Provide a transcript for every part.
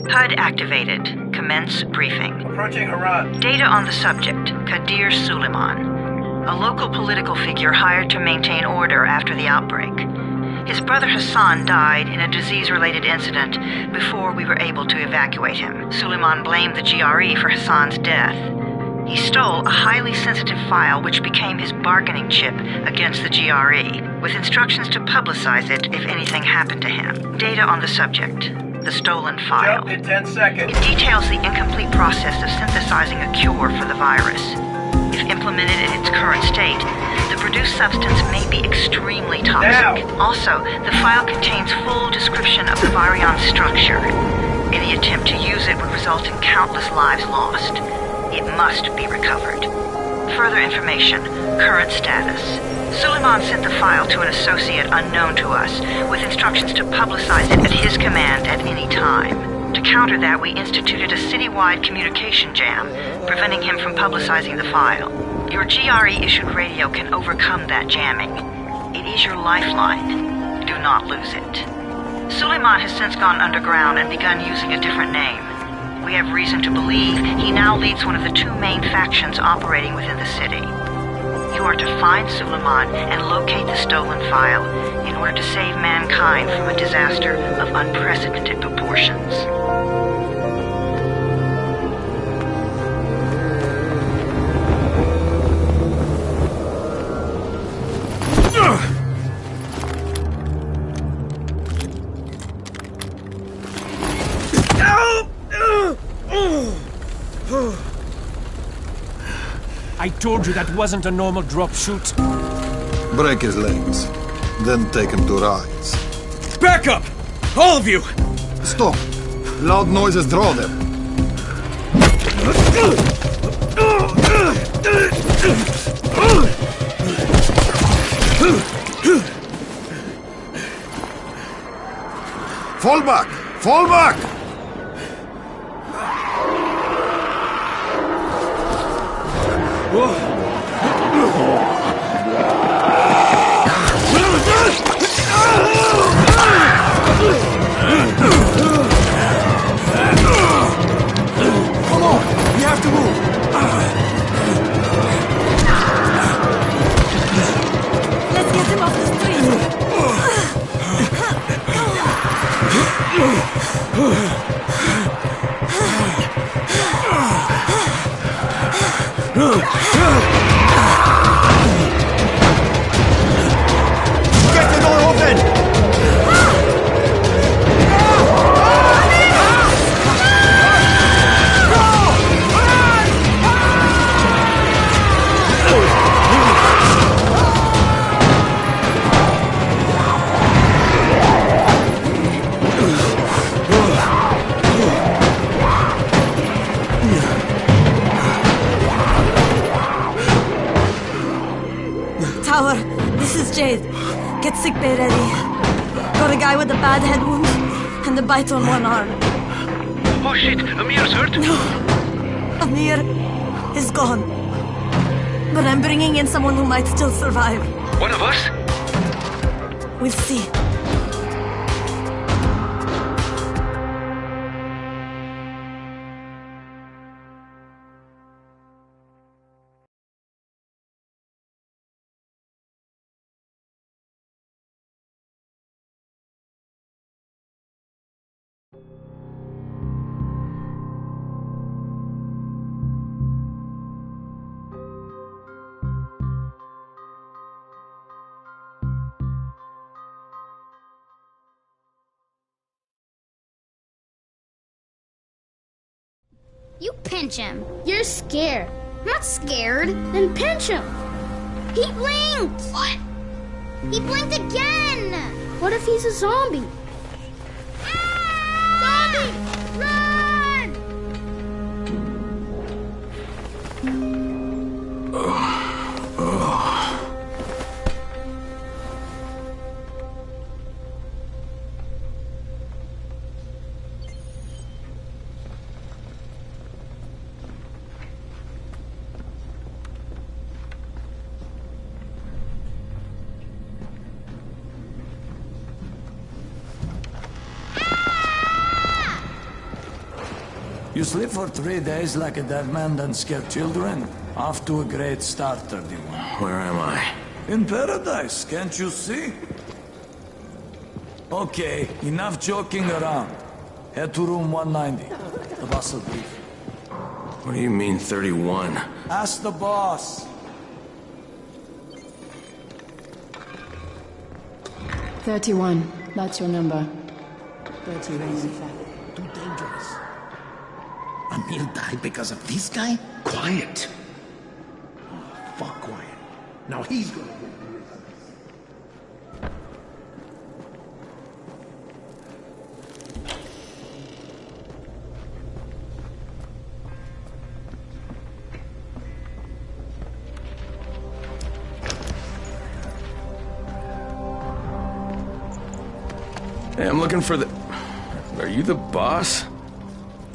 HUD activated. Commence briefing. Approaching Haran. Data on the subject, Kadir Suleiman. A local political figure hired to maintain order after the outbreak. His brother Hassan died in a disease-related incident before we were able to evacuate him. Suleiman blamed the GRE for Hassan's death. He stole a highly sensitive file which became his bargaining chip against the GRE, with instructions to publicize it if anything happened to him. Data on the subject, the stolen file. Jump in 10 seconds. It details the incomplete process of synthesizing a cure for the virus. If implemented in its current state, the produced substance may be extremely toxic. Now. Also, the file contains full description of the virion structure. Any attempt to use it would result in countless lives lost. It must be recovered. Further information, current status. Suleiman sent the file to an associate unknown to us, with instructions to publicize it at his command at any time. To counter that, we instituted a citywide communication jam, preventing him from publicizing the file. Your GRE-issued radio can overcome that jamming. It is your lifeline. Do not lose it. Suleiman has since gone underground and begun using a different name. We have reason to believe he now leads one of the two main factions operating within the city. You are to find Suleiman and locate the stolen file in order to save mankind from a disaster of unprecedented proportions. I told you that wasn't a normal drop shoot. Break his legs, then take him to rides. Back up! All of you! Stop! Loud noises draw them. Fall back! Fall back! Come on! We have to move! Let's get him off the street! Get the door open! Tower, this is Jade. Get sickbay ready. Got a guy with a bad head wound and a bite on one arm. Oh shit, Amir's hurt? No, Amir is gone. But I'm bringing in someone who might still survive. One of us? We'll see. You pinch him. You're scared. I'm not scared. Then pinch him. He blinked! What? He blinked again! What if he's a zombie? Zombie! Run! You sleep for 3 days like a dead man, then scare children? Off to a great start, 31. Where am I? In paradise, can't you see? Okay, enough joking around. Head to room 190. The boss will brief. What do you mean 31? Ask the boss. 31. That's your number. 31, in fact. Too dangerous. Emil died because of this guy? Quiet. Oh, fuck quiet. Now he's gonna get... Hey, I'm looking for the... Are you the boss?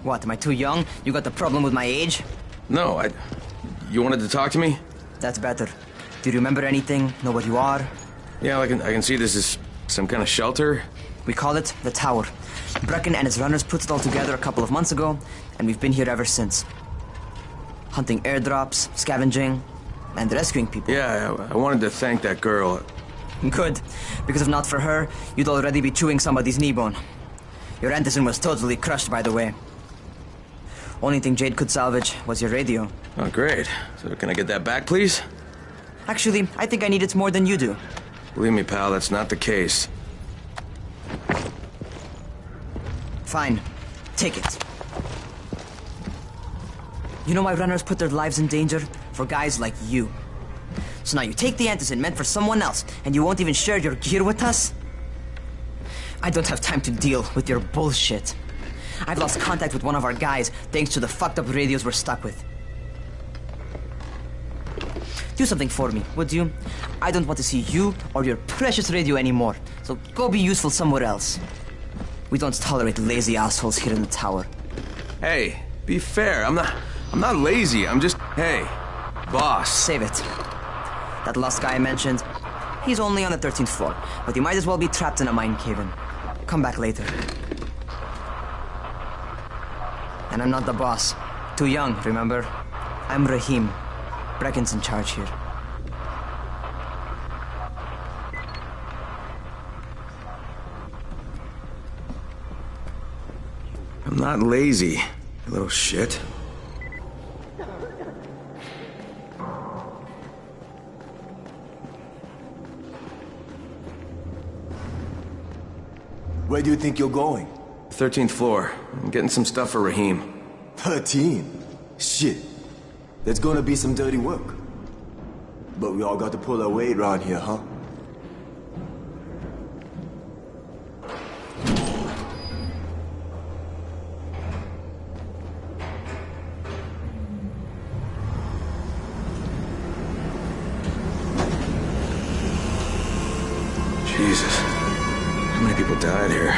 What, am I too young? You got the problem with my age? No, You wanted to talk to me? That's better. Do you remember anything? Know what you are? Yeah, I can see this is some kind of shelter. We call it the Tower. Brecken and his runners put it all together a couple of months ago, and we've been here ever since. Hunting airdrops, scavenging, and rescuing people. Yeah, I wanted to thank that girl. Good, because if not for her, you'd already be chewing somebody's knee bone. Your Anderson was totally crushed, by the way. Only thing Jade could salvage was your radio. Oh, great. So can I get that back, please? Actually, I think I need it more than you do. Believe me, pal, that's not the case. Fine. Take it. You know why runners put their lives in danger? For guys like you. So now you take the Anderson meant for someone else, and you won't even share your gear with us? I don't have time to deal with your bullshit. I've lost contact with one of our guys thanks to the fucked up radios we're stuck with. Do something for me, would you? I don't want to see you or your precious radio anymore, so go be useful somewhere else. We don't tolerate lazy assholes here in the tower. Hey, be fair. I'm not lazy. I'm just... Hey, boss. Save it. That last guy I mentioned, he's only on the 13th floor, but he might as well be trapped in a mine cave-in. Come back later. And I'm not the boss. Too young, remember? I'm Rahim. Brecken's in charge here. I'm not lazy, you little shit. Where do you think you're going? 13th floor. I'm getting some stuff for Rahim. 13? Shit. There's gonna be some dirty work. But we all got to pull our weight around here, huh? Jesus. How many people died here?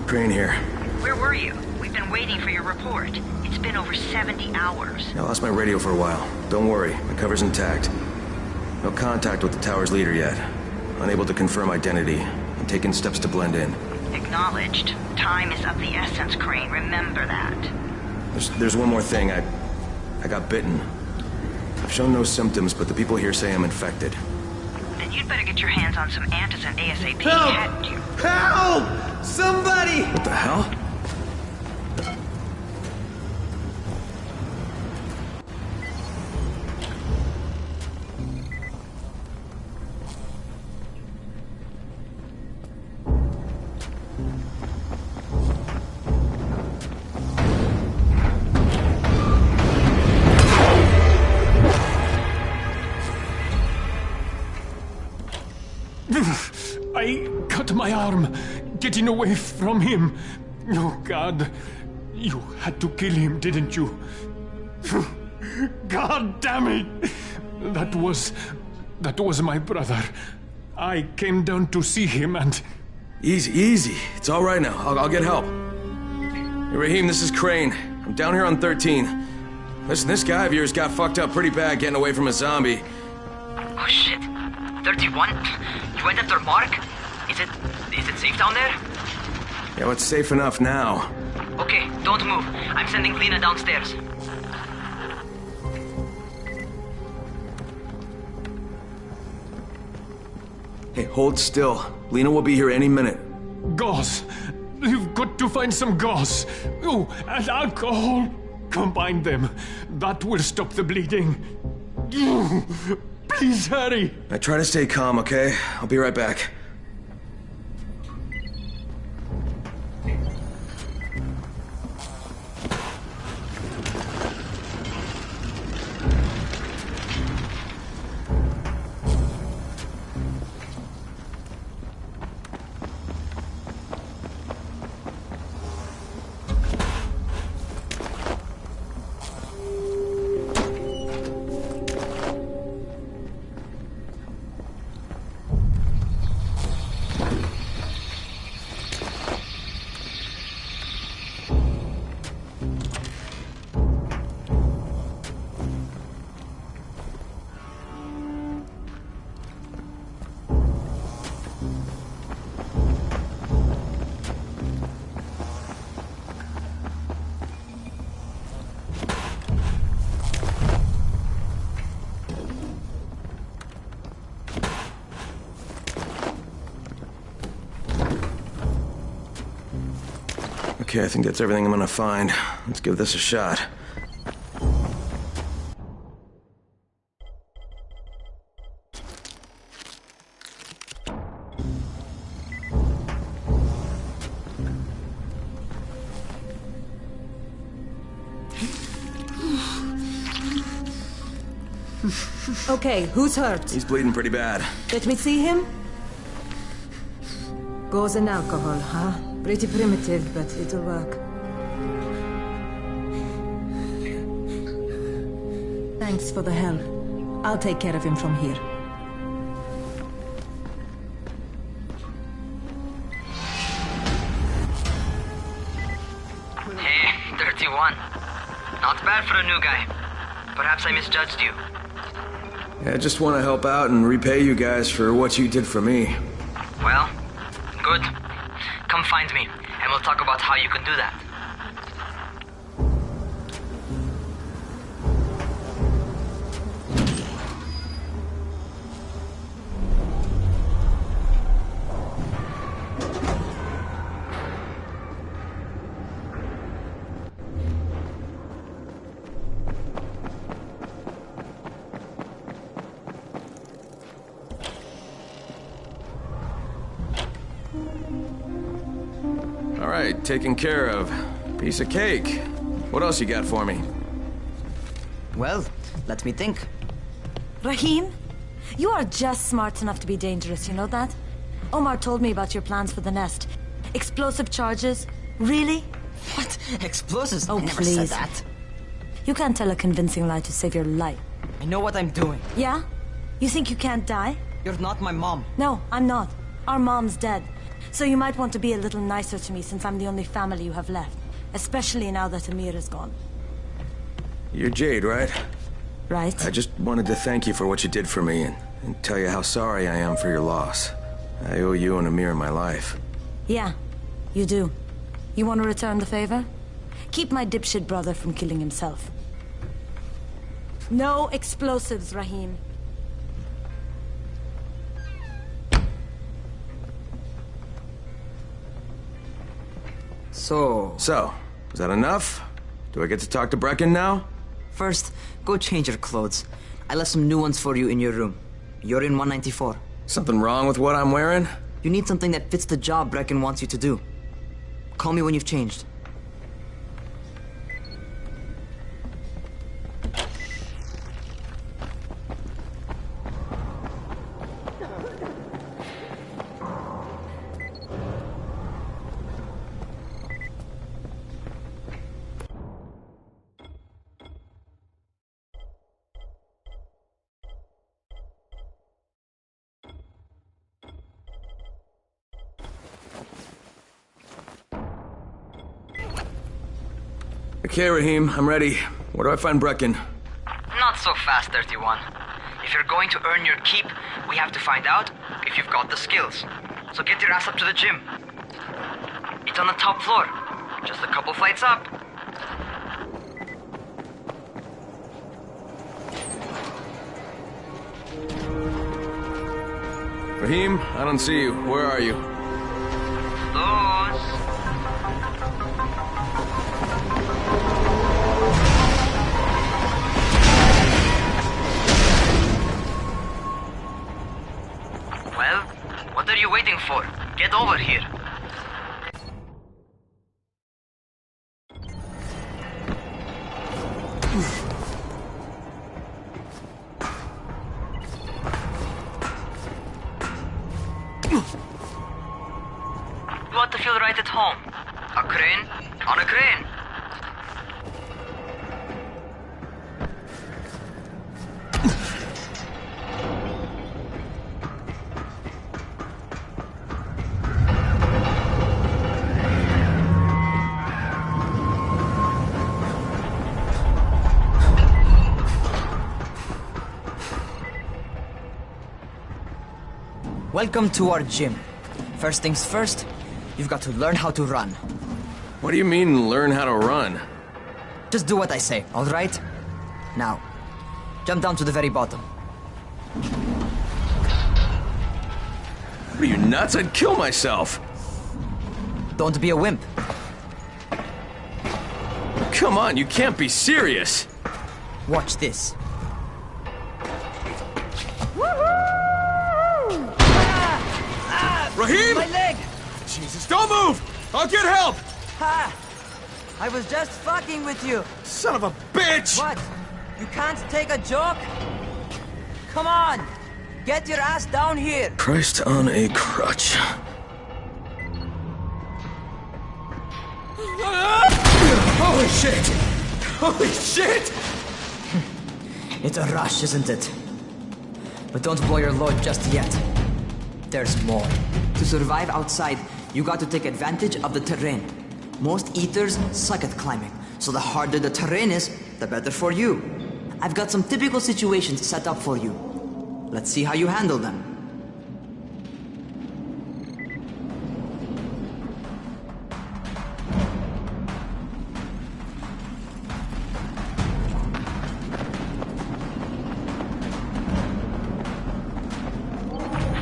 Crane here. Where were you? We've been waiting for your report. It's been over 70 hours. I lost my radio for a while. Don't worry, my cover's intact. No contact with the tower's leader yet. Unable to confirm identity. I'm taking steps to blend in. Acknowledged. Time is of the essence, Crane. Remember that. There's one more thing. I got bitten. I've shown no symptoms, but the people here say I'm infected. Then you'd better get your hands on some antizin ASAP, Help! hadn't you? Help! Somebody! What the hell? I cut my arm, getting away from him. Oh, God. You had to kill him, didn't you? God damn it! That was my brother. I came down to see him and Easy, easy. It's all right now. I'll get help. Hey, Raheem, this is Crane. I'm down here on 13. Listen, this guy of yours got fucked up pretty bad getting away from a zombie. Oh shit. 31? You went after Mark? Is it safe down there? Yeah, well, it's safe enough now. Okay, don't move. I'm sending Lena downstairs. Hey, hold still. Lena will be here any minute. Gauze. You've got to find some gauze. Oh, and alcohol. Combine them. That will stop the bleeding. Please hurry. Now try to stay calm, okay? I'll be right back. Okay, I think that's everything I'm gonna find. Let's give this a shot. Okay, who's hurt? He's bleeding pretty bad. Let me see him. Gauze and alcohol, huh? Pretty primitive, but it'll work. Thanks for the help. I'll take care of him from here. Hey, 31. Not bad for a new guy. Perhaps I misjudged you. Yeah, I just want to help out and repay you guys for what you did for me. Well, good. Come find me, and we'll talk about how you can do that. All right, taken care of. Piece of cake. What else you got for me? Well, let me think. Raheem, you are just smart enough to be dangerous, you know that? Omar told me about your plans for the nest. Explosive charges? Really? What? Explosives? Oh, I never please. said that. You can't tell a convincing lie to save your life. I know what I'm doing. Yeah? You think you can't die? You're not my mom. No, I'm not. Our mom's dead. So you might want to be a little nicer to me since I'm the only family you have left. Especially now that Amir is gone. You're Jade, right? Right. I just wanted to thank you for what you did for me and tell you how sorry I am for your loss. I owe you and Amir my life. Yeah, you do. You want to return the favor? Keep my dipshit brother from killing himself. No explosives, Raheem. So, is that enough? Do I get to talk to Brecken now? First, go change your clothes. I left some new ones for you in your room. You're in 194. Something wrong with what I'm wearing? You need something that fits the job Brecken wants you to do. Call me when you've changed. Okay, Raheem, I'm ready. Where do I find Brecken? Not so fast, 31. If you're going to earn your keep, we have to find out if you've got the skills. So get your ass up to the gym. It's on the top floor. Just a couple flights up. Raheem, I don't see you. Where are you? Those. Well, what are you waiting for? Get over here. You want to feel right at home. A crane on a crane. Welcome to our gym. First things first, you've got to learn how to run. What do you mean, learn how to run? Just do what I say, all right? Now, jump down to the very bottom. What are you, nuts? I'd kill myself. Don't be a wimp. Come on, you can't be serious. Watch this. Raheem! My leg! Jesus, don't move! I'll get help! Ha! I was just fucking with you. Son of a bitch! What? You can't take a joke? Come on! Get your ass down here! Christ on a crutch. Holy shit! Holy shit! It's a rush, isn't it? But don't blow your load just yet. There's more. To survive outside, you got to take advantage of the terrain. Most eaters suck at climbing, so the harder the terrain is, the better for you. I've got some typical situations set up for you. Let's see how you handle them.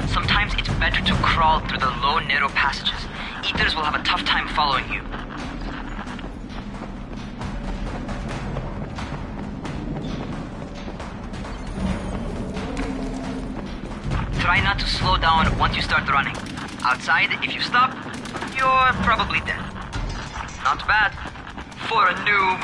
Sometimes it's better to crawl through the low, narrow passages. Eaters will have a tough time following you. Try not to slow down once you start running. Outside, if you stop, you're probably dead. Not bad for a noob.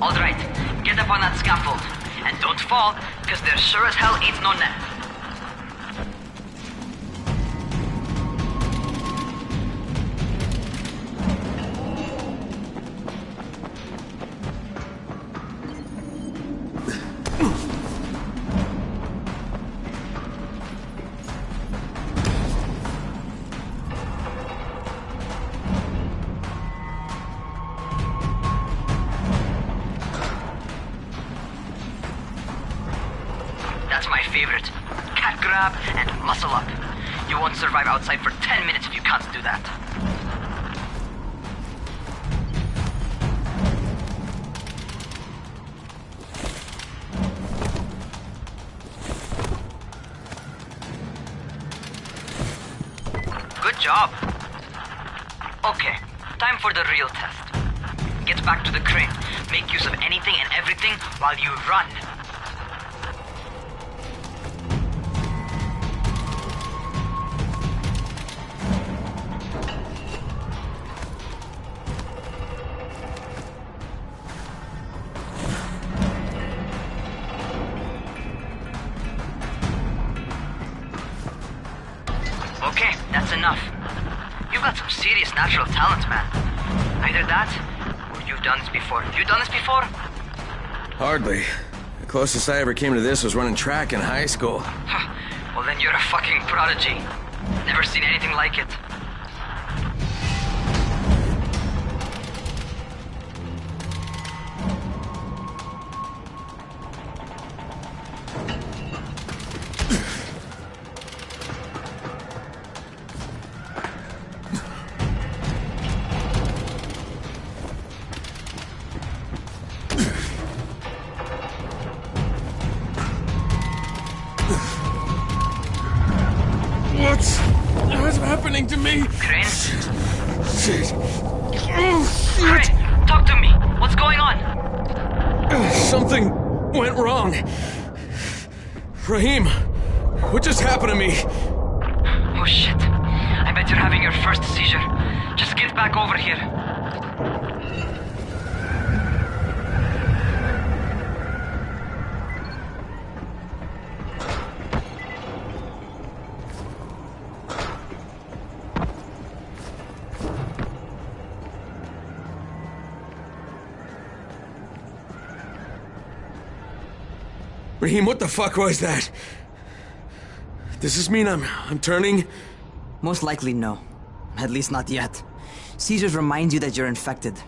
Alright, get up on that scaffold. And don't fall, because there sure as hell ain't no net. That's my favorite. Cat grab and muscle up. You won't survive outside for 10 minutes if you can't do that. Good job. Okay, time for the real test. Get back to the crane. Make use of anything and everything while you run. Okay, that's enough. You've got some serious natural talent, man. Either that, or you've done this before. You done this before? Hardly. The closest I ever came to this was running track in high school. Well, then you're a fucking prodigy. Never seen anything like it. What's happening to me? Crane? Shit. Crane, talk to me. What's going on? Something went wrong. Raheem, what just happened to me? Oh shit. I bet you're having your first seizure. Just get back over here. Raheem, what the fuck was that? Does this mean I'm turning? Most likely no. At least not yet. Seizures remind you that you're infected.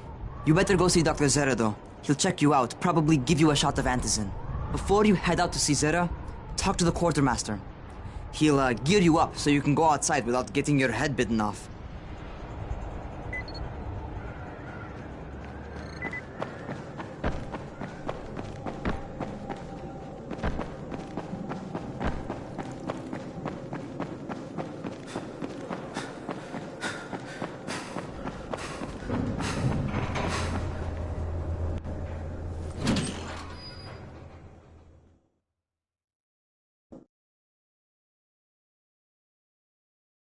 You better go see Dr. Zera though. He'll check you out, probably give you a shot of antizin. Before you head out to see Zera, talk to the quartermaster. He'll gear you up so you can go outside without getting your head bitten off.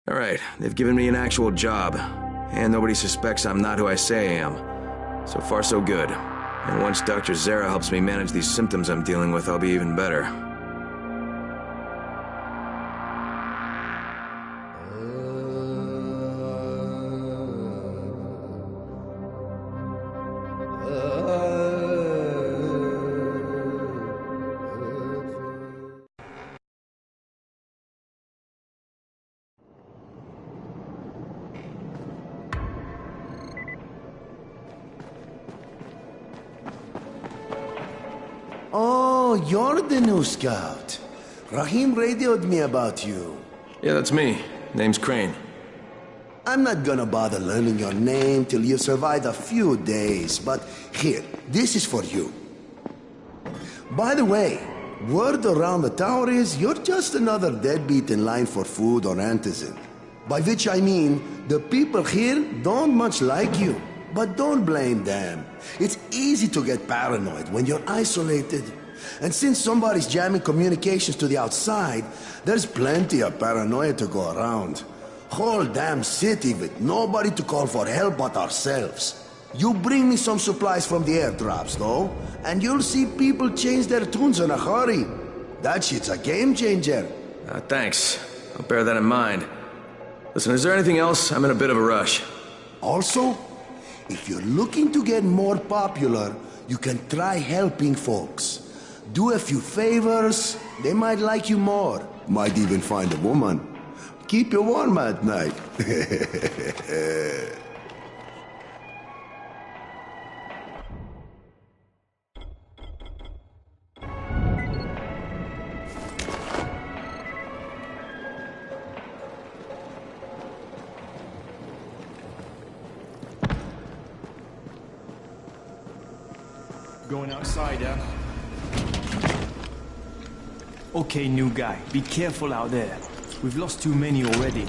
All right, they've given me an actual job, and nobody suspects I'm not who I say I am. So far, so good. And once Dr. Zera helps me manage these symptoms I'm dealing with, I'll be even better. Oh, you're the new scout. Raheem radioed me about you. Yeah, that's me. Name's Crane. I'm not gonna bother learning your name till you survive a few days, but here, this is for you. By the way, word around the tower is you're just another deadbeat in line for food or antizin. By which I mean, the people here don't much like you. But don't blame them. It's easy to get paranoid when you're isolated. And since somebody's jamming communications to the outside, there's plenty of paranoia to go around. Whole damn city with nobody to call for help but ourselves. You bring me some supplies from the airdrops, though, and you'll see people change their tunes in a hurry. That shit's a game changer. Thanks. I'll bear that in mind. Listen, is there anything else? I'm in a bit of a rush. Also, if you're looking to get more popular, you can try helping folks. Do a few favors, they might like you more. Might even find a woman. Keep you warm at night. Going outside, huh? Okay, new guy. Be careful out there. We've lost too many already.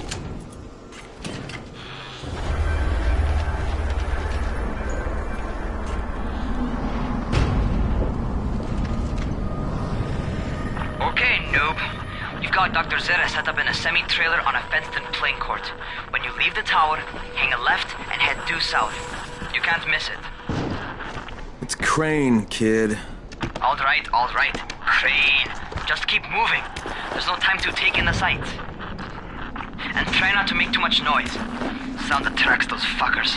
Okay, noob. You've got Dr. Zera set up in a semi-trailer on a fenced-in playing court. When you leave the tower, hang a left and head due south. You can't miss it. It's Crane, kid. All right, Crane. Just keep moving. There's no time to take in the sights. And try not to make too much noise. Sound attracts those fuckers.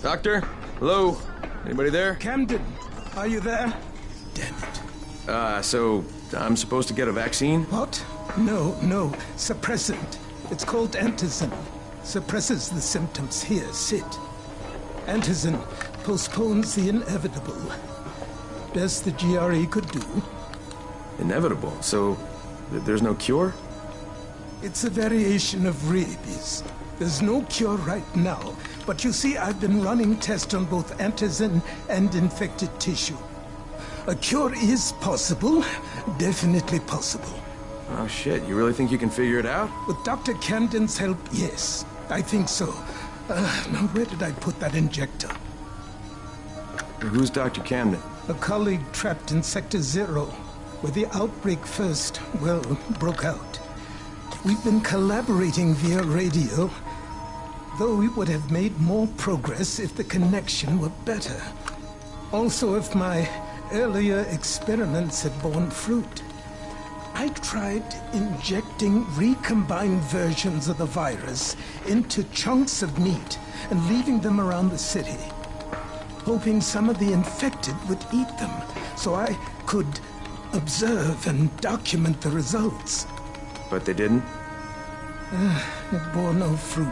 Doctor? Hello? Anybody there? Camden, are you there? Damn it. So I'm supposed to get a vaccine? What? No. Suppressant. It's called antizin. Suppresses the symptoms. Here, sit. Antizin postpones the inevitable. Best the GRE could do. Inevitable? So there's no cure? It's a variation of rabies. There's no cure right now, but you see, I've been running tests on both antizin and infected tissue. A cure is possible, definitely possible. Oh shit, you really think you can figure it out? With Dr. Camden's help, yes, I think so. Now where did I put that injector? Who's Dr. Camden? A colleague trapped in Sector 0, where the outbreak first, broke out. We've been collaborating via radio, though we would have made more progress if the connection were better. Also, if my earlier experiments had borne fruit. I tried injecting recombined versions of the virus into chunks of meat and leaving them around the city, hoping some of the infected would eat them so I could observe and document the results. But they didn't? It bore no fruit.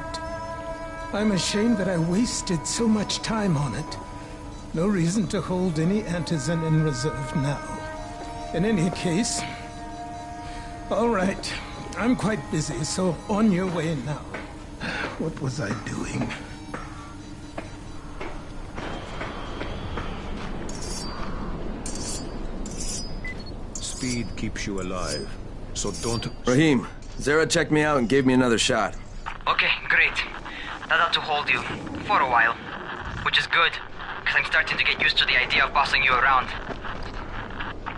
I'm ashamed that I wasted so much time on it. No reason to hold any antizin in reserve now. In any case, all right, I'm quite busy, so on your way now. What was I doing? Speed keeps you alive, so don't... Rahim, Zara checked me out and gave me another shot. Okay, great. That ought to hold you for a while, which is good, because I'm starting to get used to the idea of bossing you around.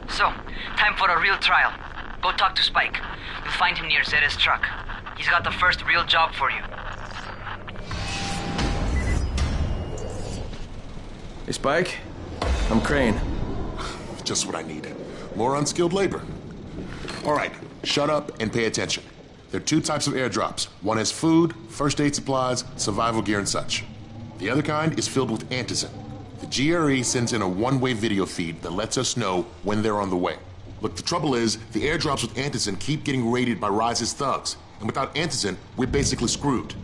So, time for a real trial. Go talk to Spike. You'll find him near Zera's truck. He's got the first real job for you. Hey, Spike. I'm Crane. Just what I need. More unskilled labor. All right, shut up and pay attention. There are two types of airdrops. One has food, first aid supplies, survival gear, and such. The other kind is filled with antizin. The GRE sends in a one-way video feed that lets us know when they're on the way. Look, the trouble is, the airdrops with antizin keep getting raided by Rise's thugs. And without antizin, we're basically screwed.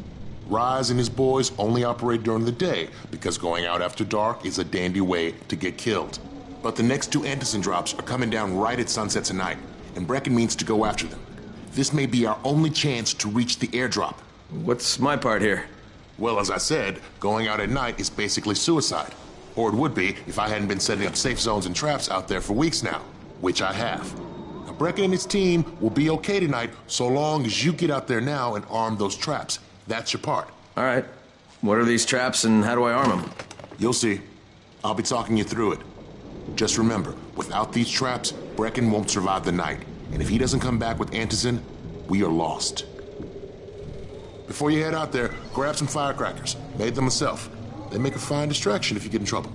Rise and his boys only operate during the day because going out after dark is a dandy way to get killed. But the next two antizin drops are coming down right at sunset tonight, and Brecken means to go after them. This may be our only chance to reach the airdrop. What's my part here? Well, as I said, going out at night is basically suicide. Or it would be if I hadn't been setting up safe zones and traps out there for weeks now, which I have. Now, Brecken and his team will be okay tonight so long as you get out there now and arm those traps. That's your part. All right. What are these traps and how do I arm them? You'll see. I'll be talking you through it. Just remember, without these traps, Brecken won't survive the night. And if he doesn't come back with antizin, we are lost. Before you head out there, grab some firecrackers. Made them myself. They make a fine distraction if you get in trouble.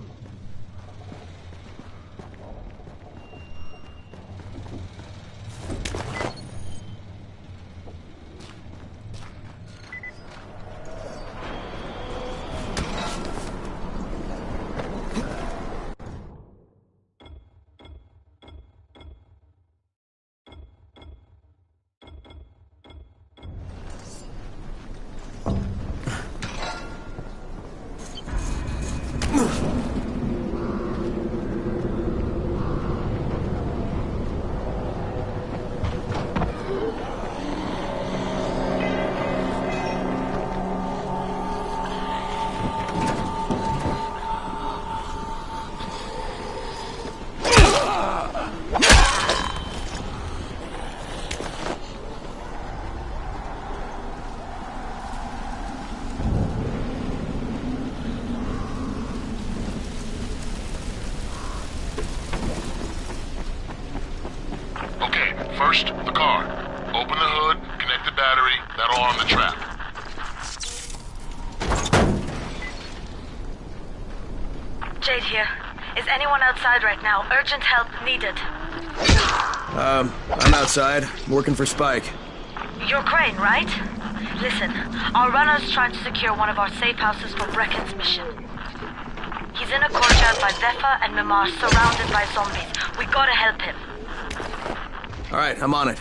First, the car. Open the hood, connect the battery, that'll arm the trap. Jade here. Is anyone outside right now? Urgent help needed. I'm outside, working for Spike. You're Crane, right? Listen, our runners tried to secure one of our safe houses for Brecken's mission. He's in a courtyard by Zephyr and Mimar, surrounded by zombies. We gotta help him. All right, I'm on it.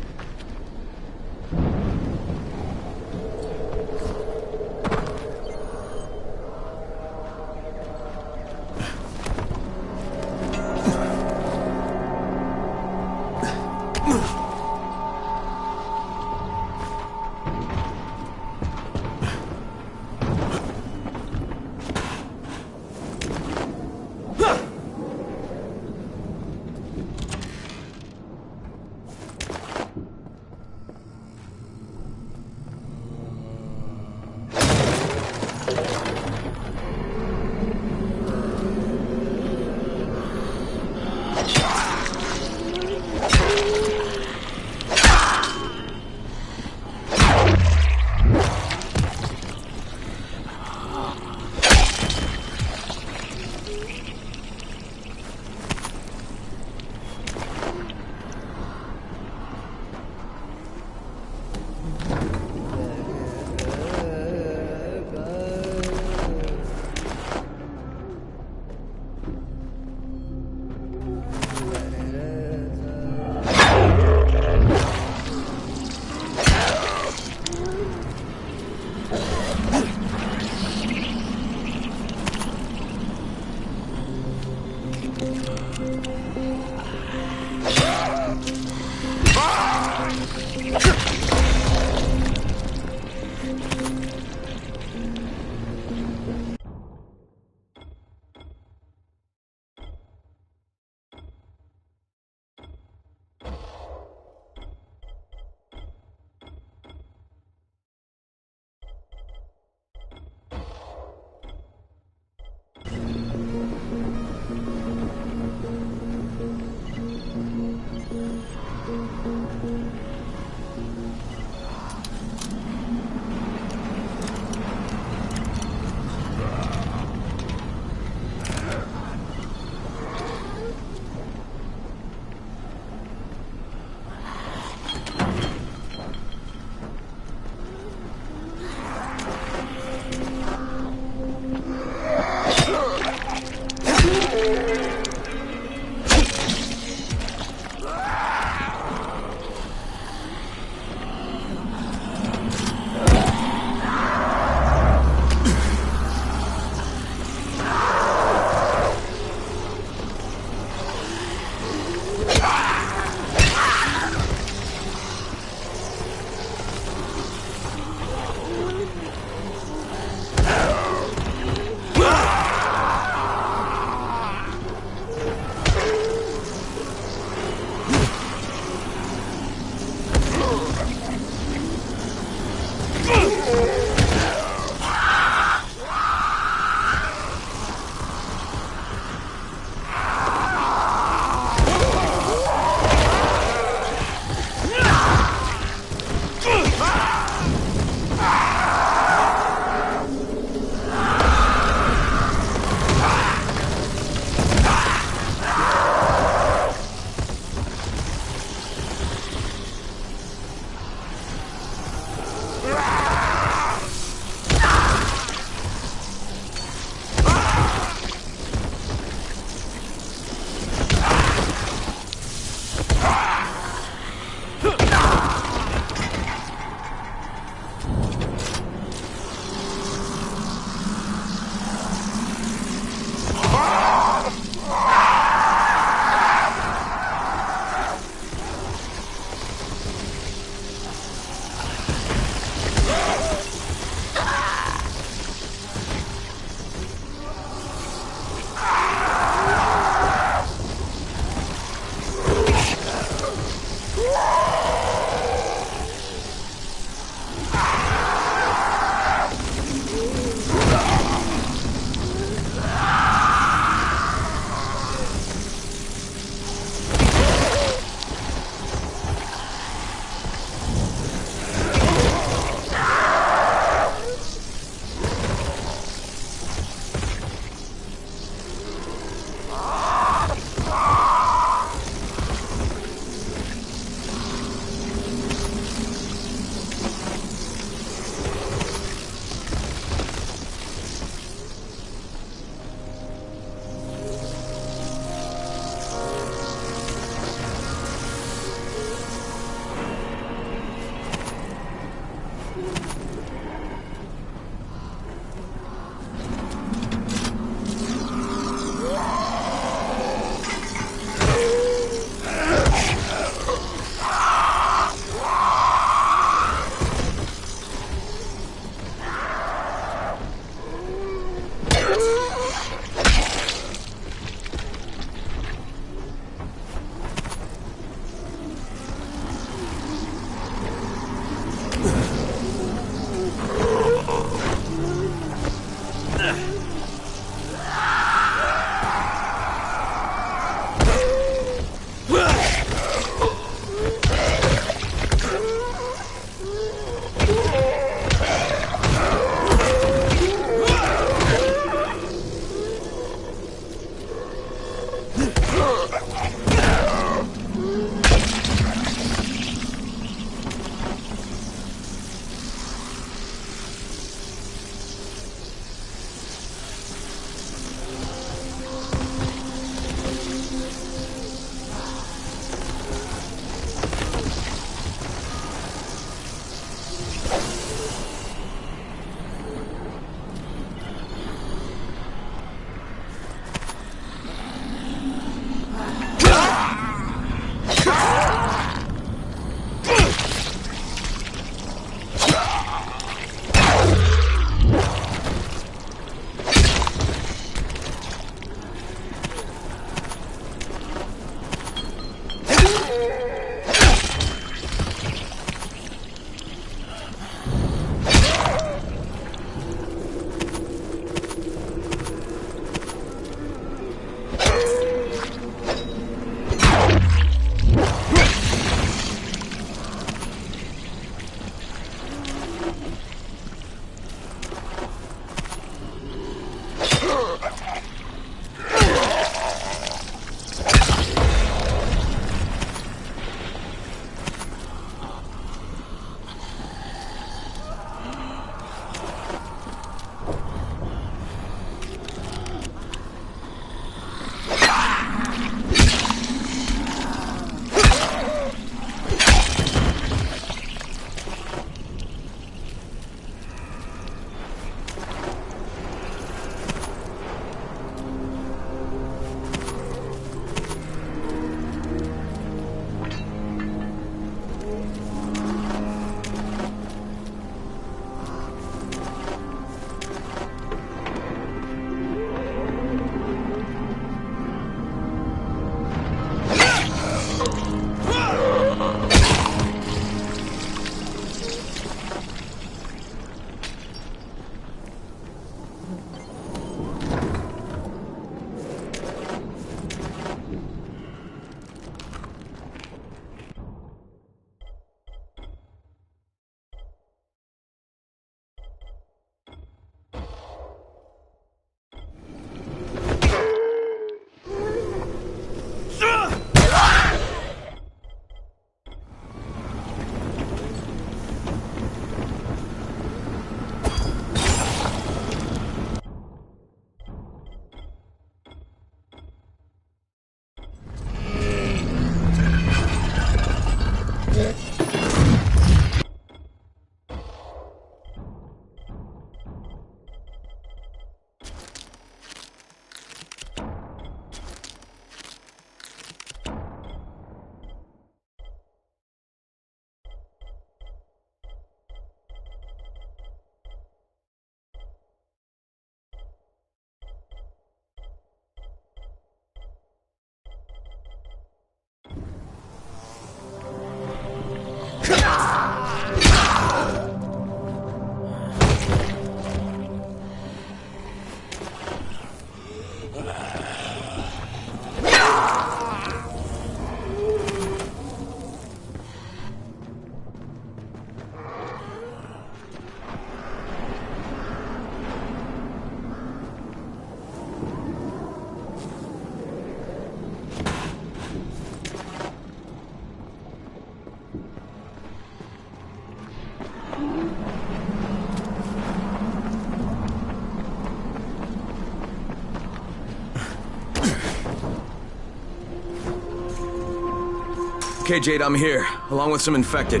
Okay, Jade, I'm here, along with some infected.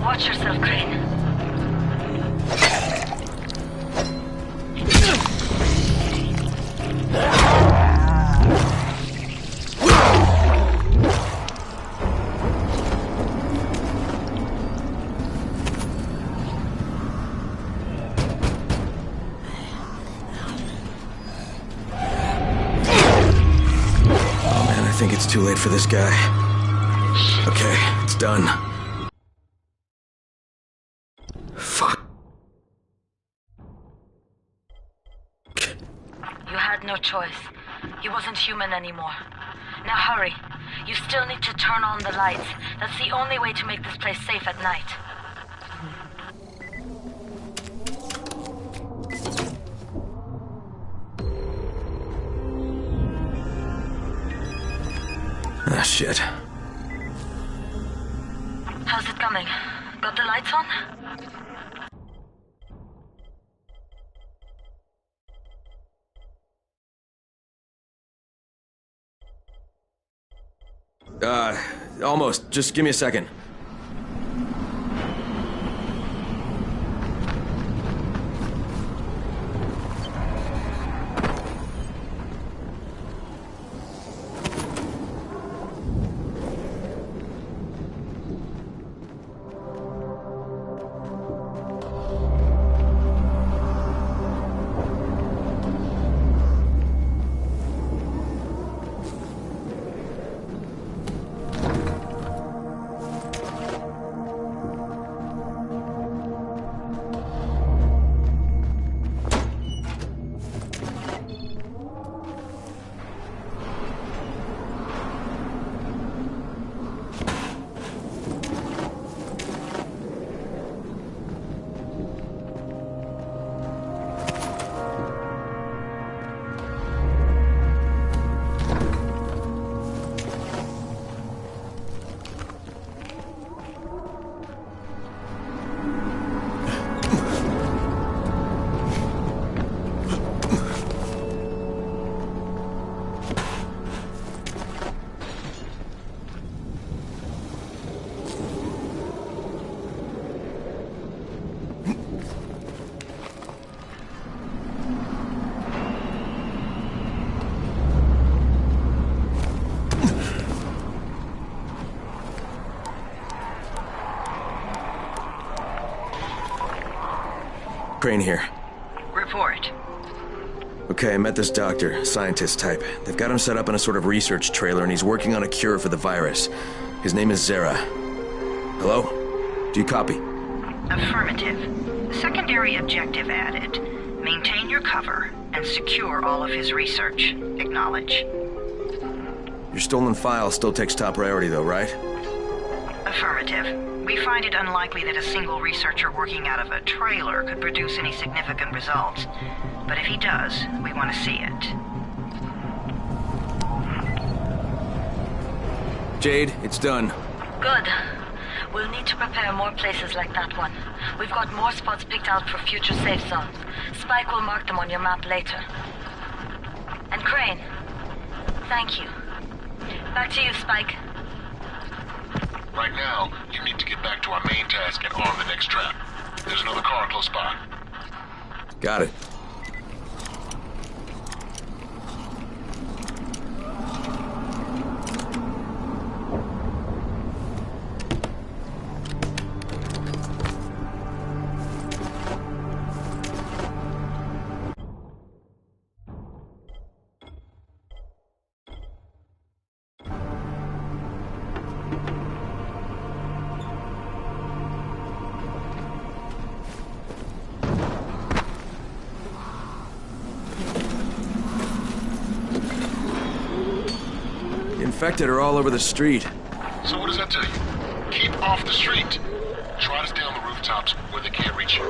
Watch yourself, Crane. Oh man, I think it's too late for this guy. Okay, it's done. Fuck. You had no choice. He wasn't human anymore. Now hurry. You still need to turn on the lights. That's the only way to make this place safe at night. Ah, shit. How's it coming? Got the lights on? Almost. Just give me a second. Crane here. Report. Okay, I met this doctor, scientist type. They've got him set up in a sort of research trailer, and he's working on a cure for the virus. His name is Zera. Hello? Do you copy? Affirmative. Secondary objective added. Maintain your cover and secure all of his research. Acknowledge. Your stolen file still takes top priority though, right? Affirmative. We find it unlikely that a single researcher working out of a trailer could produce any significant results. But if he does, we want to see it. Jade, it's done. Good. We'll need to prepare more places like that one. We've got more spots picked out for future safe zones. Spike will mark them on your map later. And Crane, thank you. Back to you, Spike. Right now, you need to get back to our main task and arm the next trap. There's another car close by. Got it. infected are all over the street. So what does that tell you? Keep off the street. Try to stay on the rooftops where they can't reach you.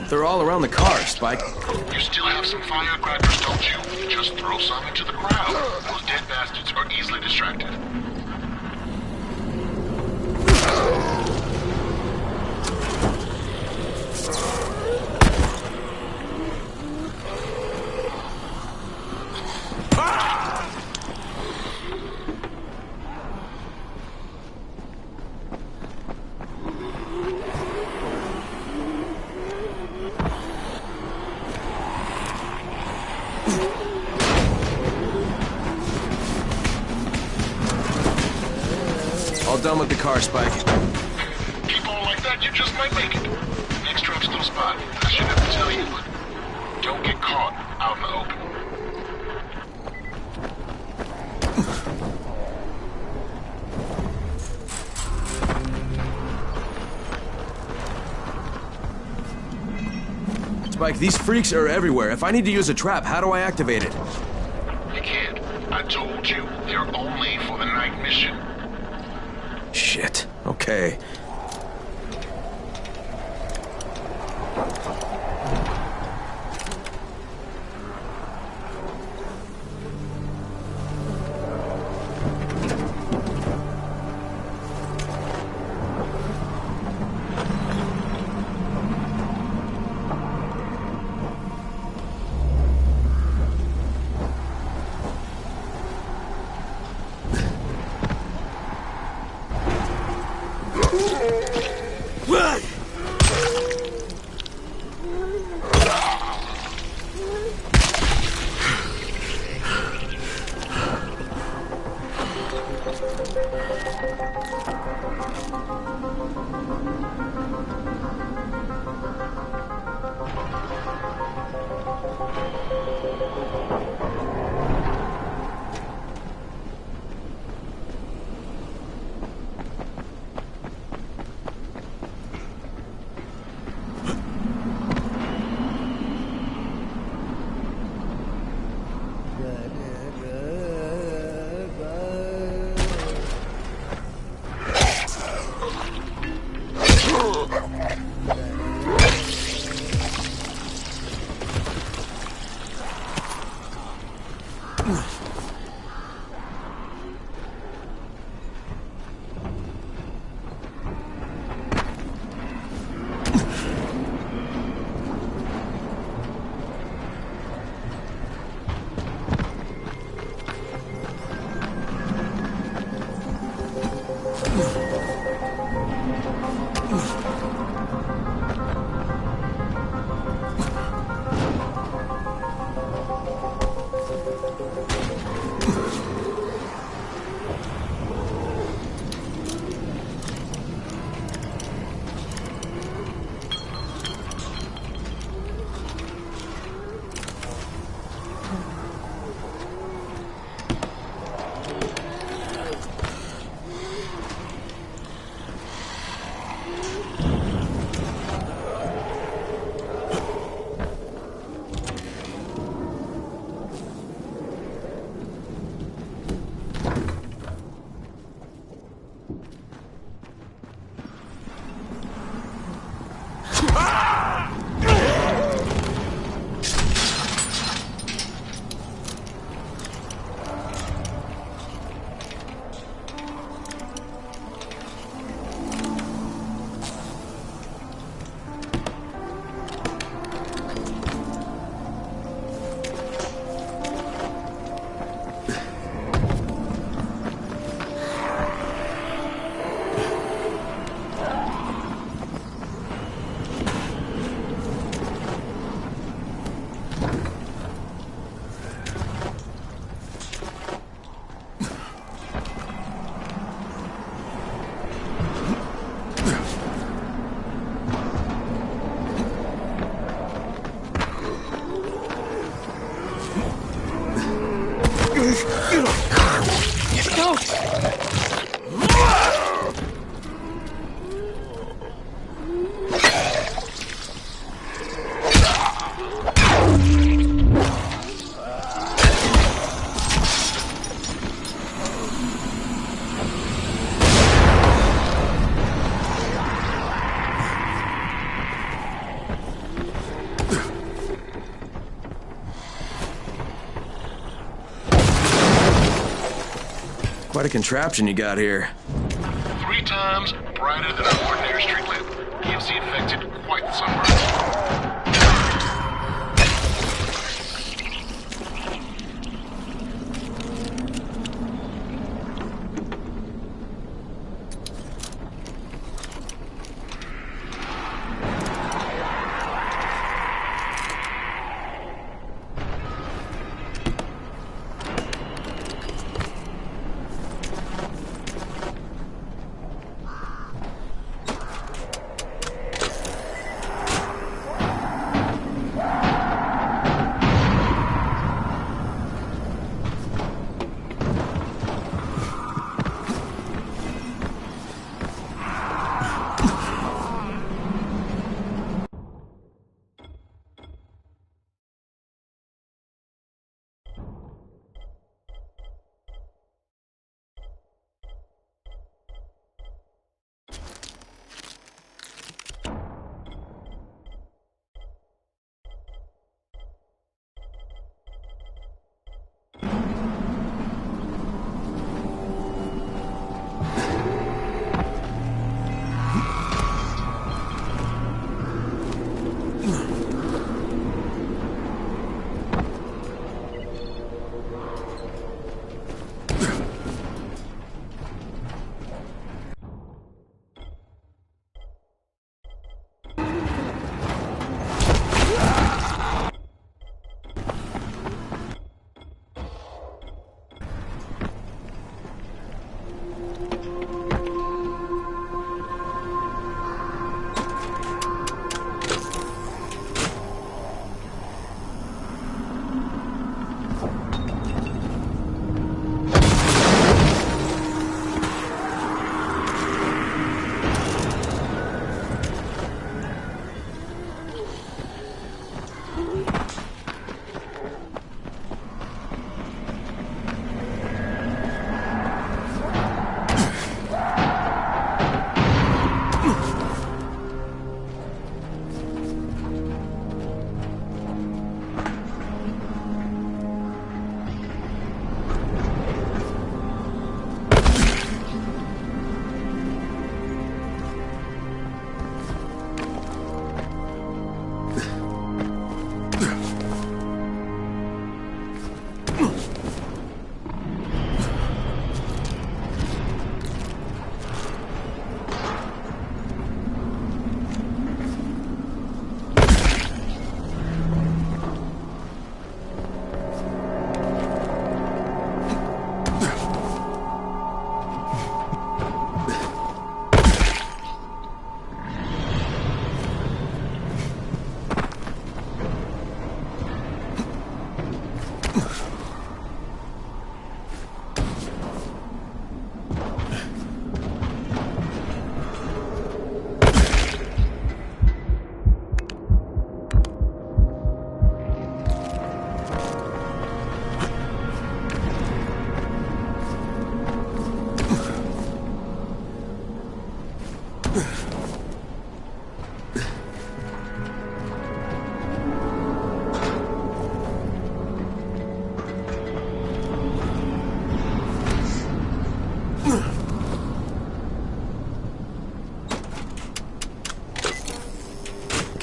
They're all around the car, Spike. You still have some firecrackers, don't you? Just throw some into the crowd. Those dead bastards are easily distracted. All done with the car, Spike. Keep on like that, you just might make it. Next trap's no spot. I should never tell you, but don't get caught out in the open. Spike, these freaks are everywhere. If I need to use a trap, how do I activate it? You can't. I told you, they're only for the night mission. Shit. Okay. Quite a contraption you got here. 3 times brighter than an ordinary street lamp. Gives the infected quite the sunburn.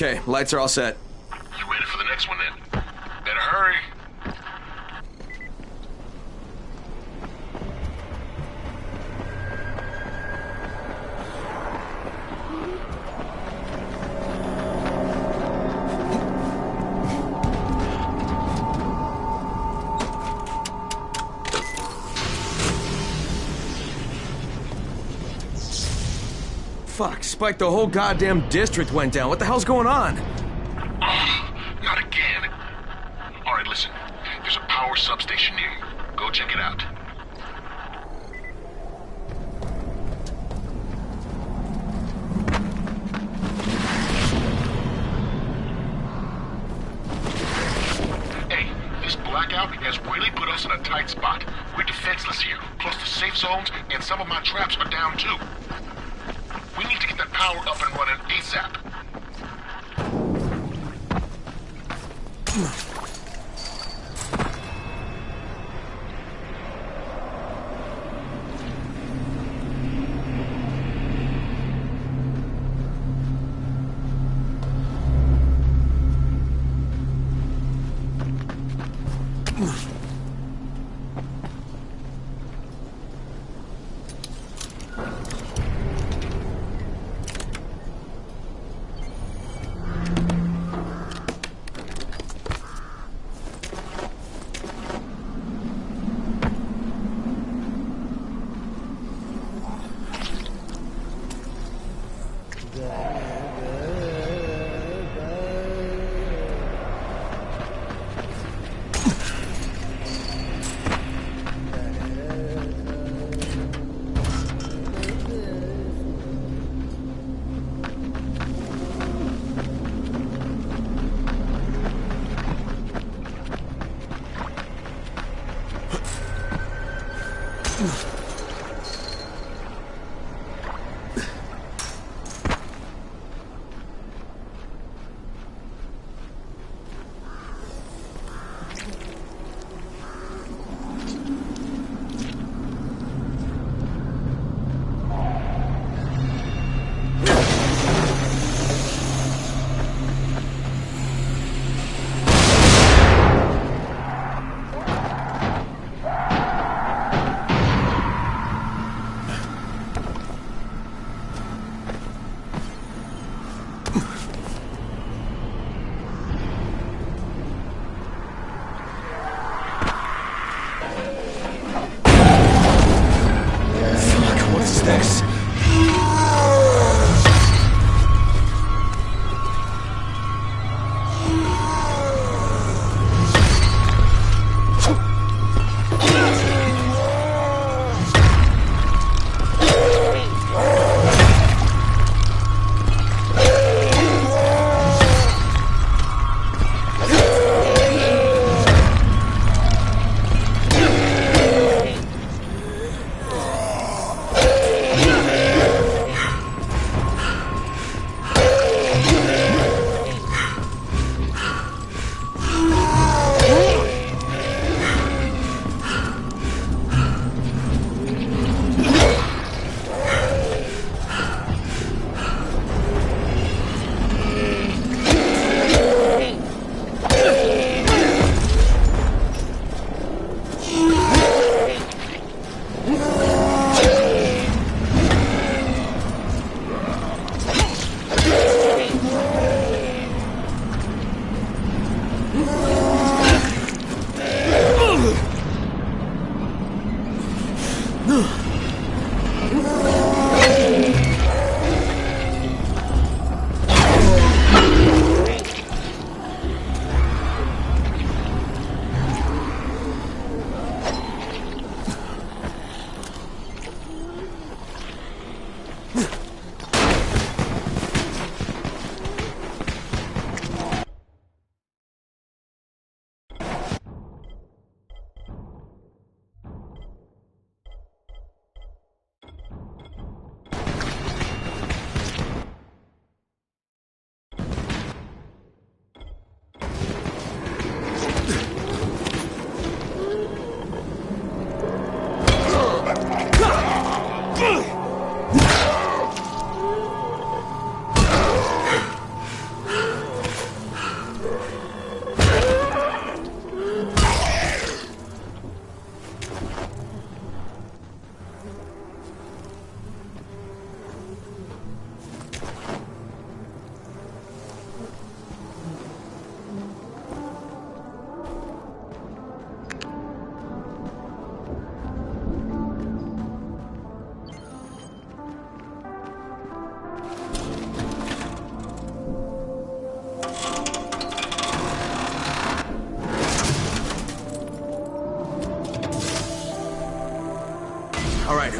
Okay, lights are all set. You ready for the next one then? Better hurry. Fuck, Spike, the whole goddamn district went down. What the hell's going on? Not again. Alright, listen. There's a power substation near you. Go check it out. Hey, this blackout has really put us in a tight spot. We're defenseless here. Plus the safe zones and some of my traps are down too. We need to get that power up and running ASAP.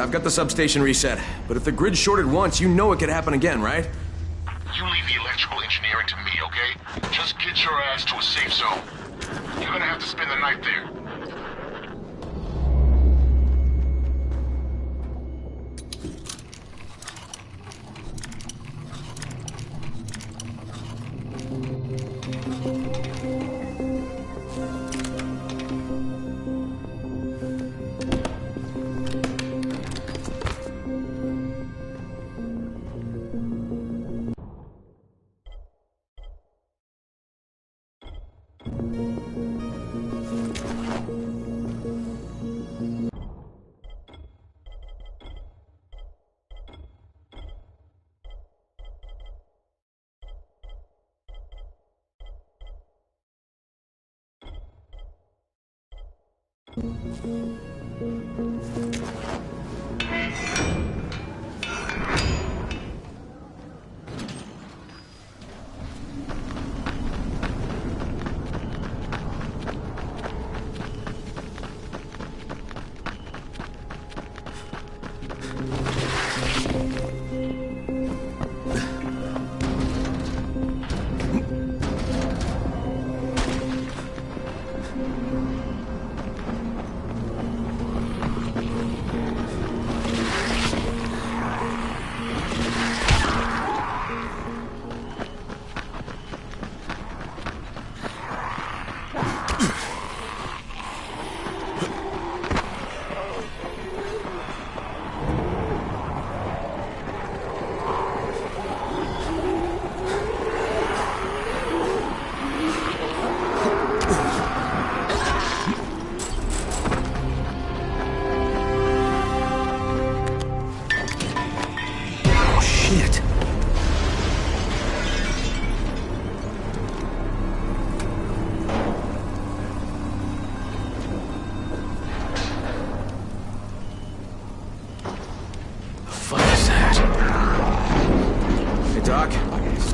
I've got the substation reset, but if the grid shorted once, you know it could happen again, right? You leave the electrical engineering to me, okay? Just get your ass to a safe zone. You're gonna have to spend the night there.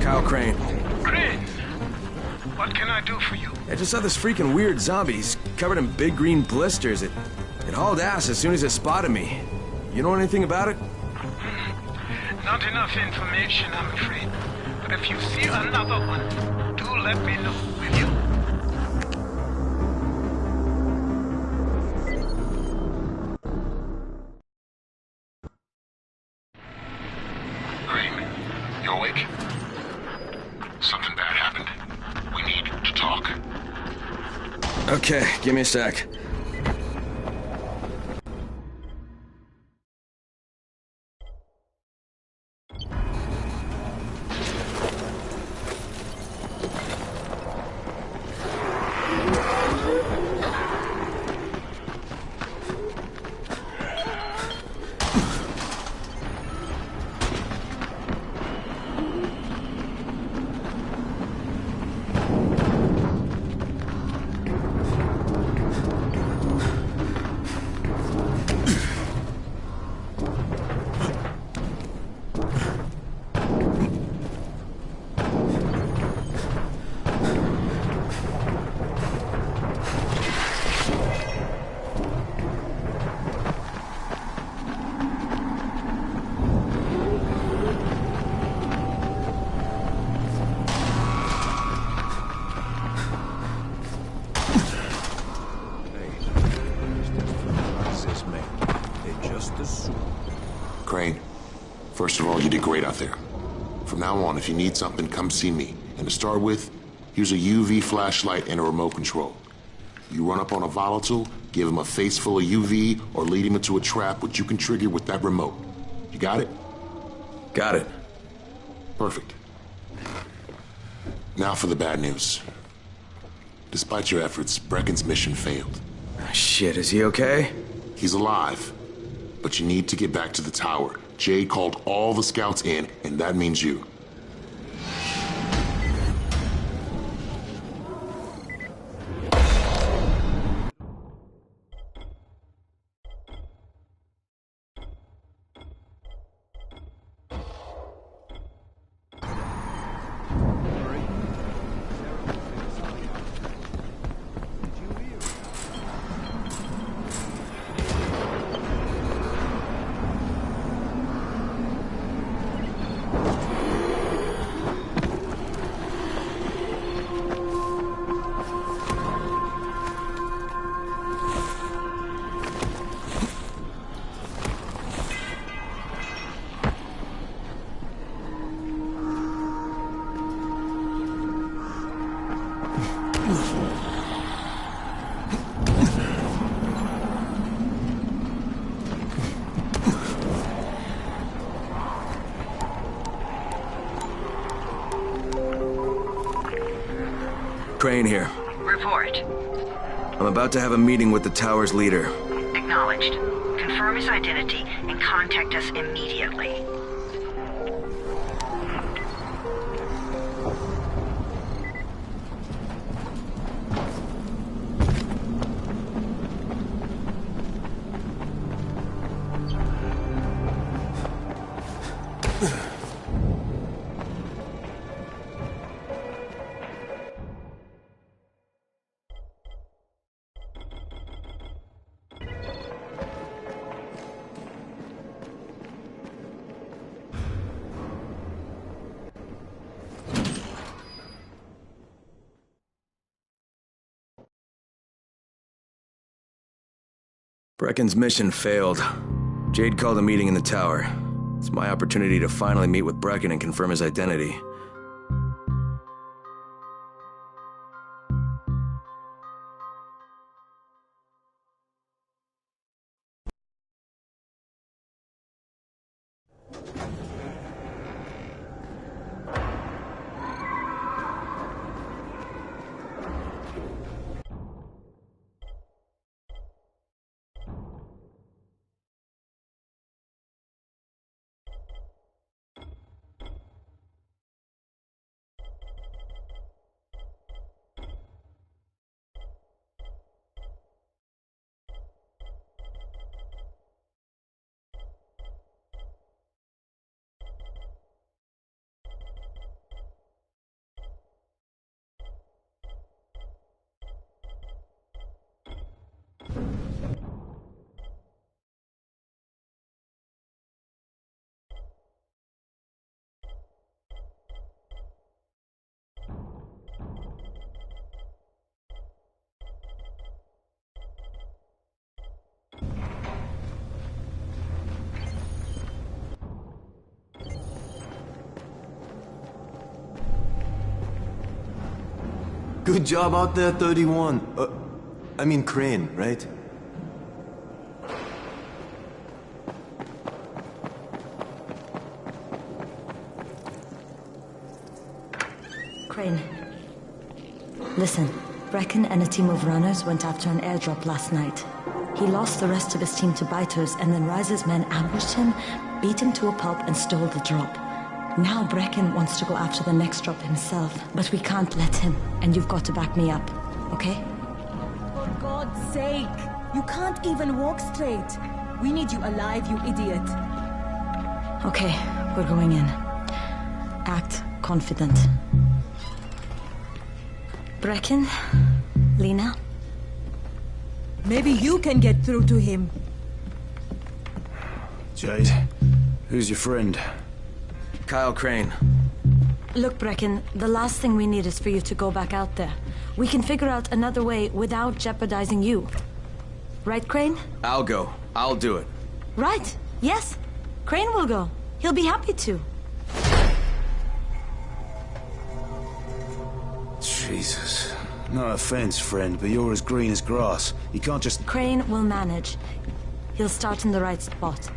Kyle Crane. Crane! What can I do for you? I just saw this freaking weird zombie. He's covered in big green blisters. It hauled ass as soon as it spotted me. You know anything about it? Not enough information, I'm afraid. But if you see another one, do let me know, will you? Crane, you awake? Something bad happened. We need to talk. Okay, give me a sec. Crane, first of all, you did great out there. From now on, if you need something, come see me. And to start with, here's a UV flashlight and a remote control. You run up on a volatile, give him a face full of UV, or lead him into a trap which you can trigger with that remote. You got it? Got it. Perfect. Now for the bad news. Despite your efforts, Brecken's mission failed. Shit, is he okay? He's alive. But you need to get back to the tower. Jade called all the scouts in, and that means you. Crane here. Report. I'm about to have a meeting with the tower's leader. Acknowledged. Confirm his identity and contact us immediately. Brecken's mission failed. Jade called a meeting in the tower. It's my opportunity to finally meet with Brecken and confirm his identity. Good job out there, 31. I mean Crane, right? Crane. Listen, Brecken and a team of runners went after an airdrop last night. He lost the rest of his team to biters, and then Rise's men ambushed him, beat him to a pulp, and stole the drop. Now Brecken wants to go after the next drop himself, but we can't let him, and you've got to back me up, okay? For God's sake! You can't even walk straight. We need you alive, you idiot. Okay, we're going in. Act confident. Brecken, Lena. Maybe you can get through to him. Jade, who's your friend? Kyle Crane. Look, Brecken, the last thing we need is for you to go back out there. We can figure out another way without jeopardizing you. Right, Crane? I'll go. I'll do it. Right. Yes. Crane will go. He'll be happy to. Jesus. No offense, friend, but you're as green as grass. You can't just... Crane will manage. He'll start in the right spot.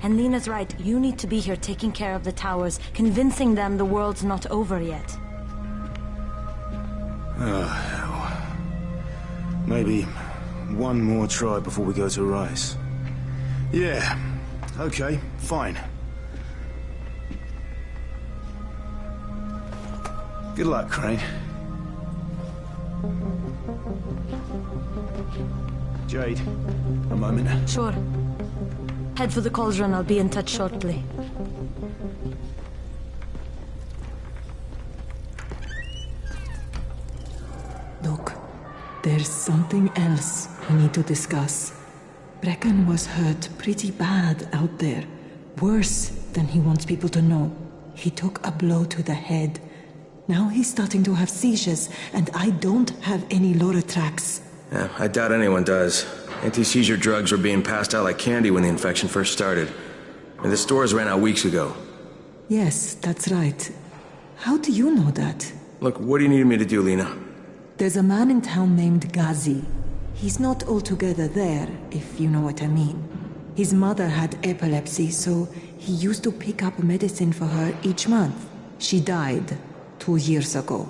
And Lena's right, you need to be here taking care of the towers, convincing them the world's not over yet. Oh, hell. Maybe one more try before we go to Rice. Yeah, okay, fine. Good luck, Crane. Jade, a moment. Sure. Head for the cauldron. I'll be in touch shortly. Look, there's something else we need to discuss. Brecken was hurt pretty bad out there. Worse than he wants people to know. He took a blow to the head. Now he's starting to have seizures, and I don't have any Loratrax. Yeah, I doubt anyone does. Anti-seizure drugs were being passed out like candy when the infection first started. And the stores ran out weeks ago. Yes, that's right. How do you know that? Look, what do you need me to do, Lena? There's a man in town named Ghazi. He's not altogether there, if you know what I mean. His mother had epilepsy, so he used to pick up medicine for her each month. She died 2 years ago.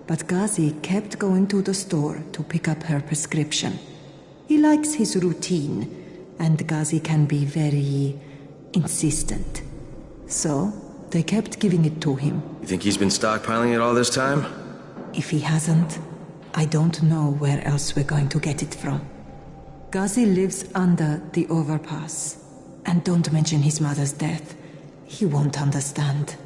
But Ghazi kept going to the store to pick up her prescription. He likes his routine, and Ghazi can be very insistent. So, they kept giving it to him. You think he's been stockpiling it all this time? If he hasn't, I don't know where else we're going to get it from. Ghazi lives under the overpass. And don't mention his mother's death. He won't understand.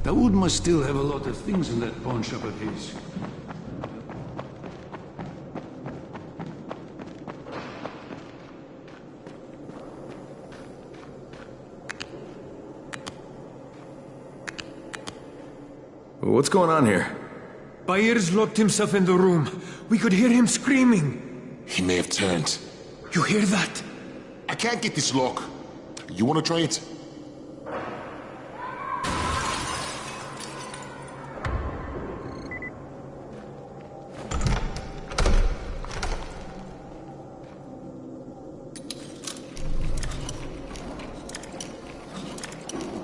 Dawood must still have a lot of things in that pawn shop of his. What's going on here? Byers locked himself in the room. We could hear him screaming. He may have turned. You hear that? I can't get this lock. You want to try it?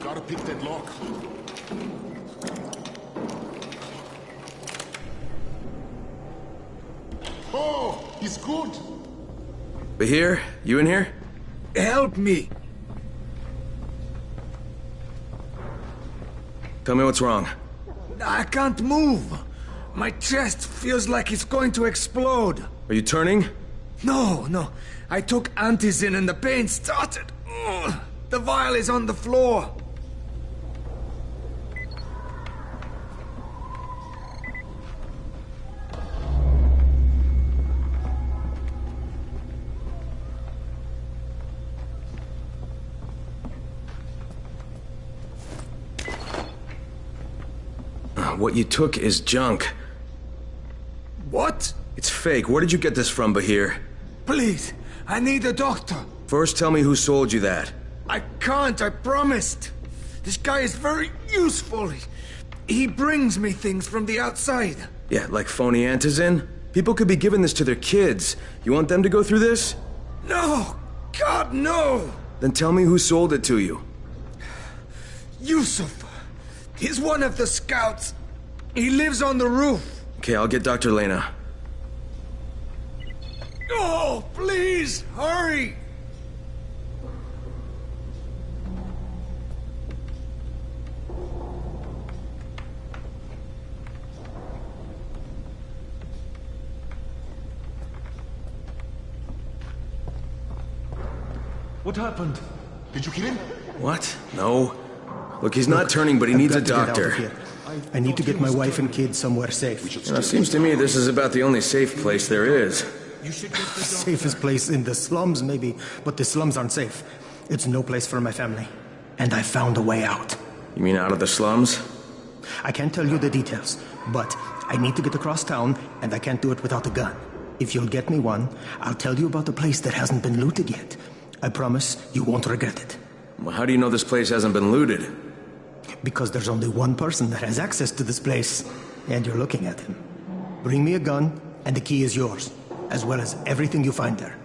Gotta pick that lock. Oh, he's good. Bahir, you in here? Help me! Tell me what's wrong. I can't move. My chest feels like it's going to explode. Are you turning? No. I took antizin and the pain started. Ugh. The vial is on the floor. what you took is junk. What? It's fake. Where did you get this from, Bahir? Please, I need a doctor. First, tell me who sold you that. I can't, I promised. This guy is very useful. He brings me things from the outside. Yeah, like phony antizin? People could be giving this to their kids. You want them to go through this? No! God, no! Then tell me who sold it to you. Yusuf. He's one of the scouts. He lives on the roof. Okay, I'll get Dr. Lena. Oh, please, hurry! What happened? Did you kill him? What? No. Look, he's not turning, but he needs a doctor. I need to get my wife and kids somewhere safe. It seems to me this is about the only safe place there is. Safest place in the slums, maybe, but the slums aren't safe. It's no place for my family. And I found a way out. You mean out of the slums? I can't tell you the details, but I need to get across town, and I can't do it without a gun. If you'll get me one, I'll tell you about the place that hasn't been looted yet. I promise you won't regret it. Well, how do you know this place hasn't been looted? Because there's only one person that has access to this place, and you're looking at him. Bring me a gun, and the key is yours, as well as everything you find there.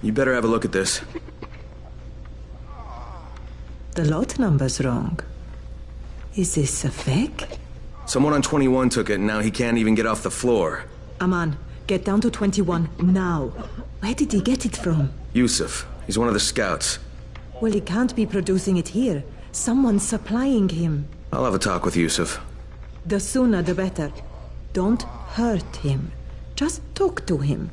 You better have a look at this. The lot number's wrong. Is this a fake? Someone on 21 took it, and now he can't even get off the floor. Aman, get down to 21, now. Where did he get it from? Yusuf. He's one of the scouts. Well, he can't be producing it here. Someone's supplying him. I'll have a talk with Yusuf. The sooner the better. Don't hurt him. Just talk to him.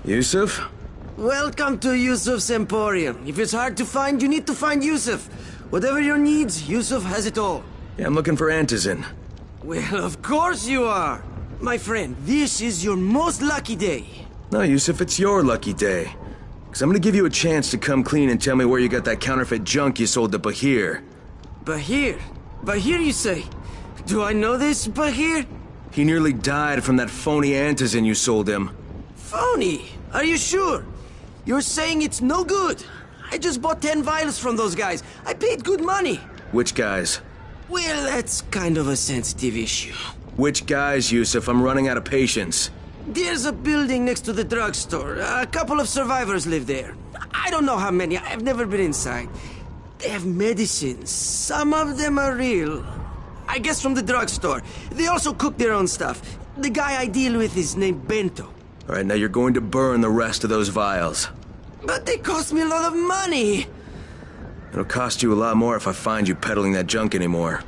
Yusuf? Welcome to Yusuf's Emporium. If it's hard to find, you need to find Yusuf. Whatever your needs, Yusuf has it all. Yeah, I'm looking for antizin. Well, of course you are. My friend, this is your most lucky day. No, Yusuf, it's your lucky day. Because I'm gonna give you a chance to come clean and tell me where you got that counterfeit junk you sold to Bahir. Bahir? Bahir, you say? Do I know this, Bahir? He nearly died from that phony antizin you sold him. Phony? Are you sure? You're saying it's no good? I just bought 10 vials from those guys. I paid good money. Which guys? Well, that's kind of a sensitive issue. Which guys, Yusuf? I'm running out of patience. There's a building next to the drugstore. A couple of survivors live there. I don't know how many. I've never been inside. They have medicines. Some of them are real. I guess from the drugstore. They also cook their own stuff. The guy I deal with is named Bento. All right, now you're going to burn the rest of those vials. But they cost me a lot of money. It'll cost you a lot more if I find you peddling that junk anymore.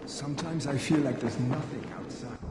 Sometimes I feel like there's nothing outside.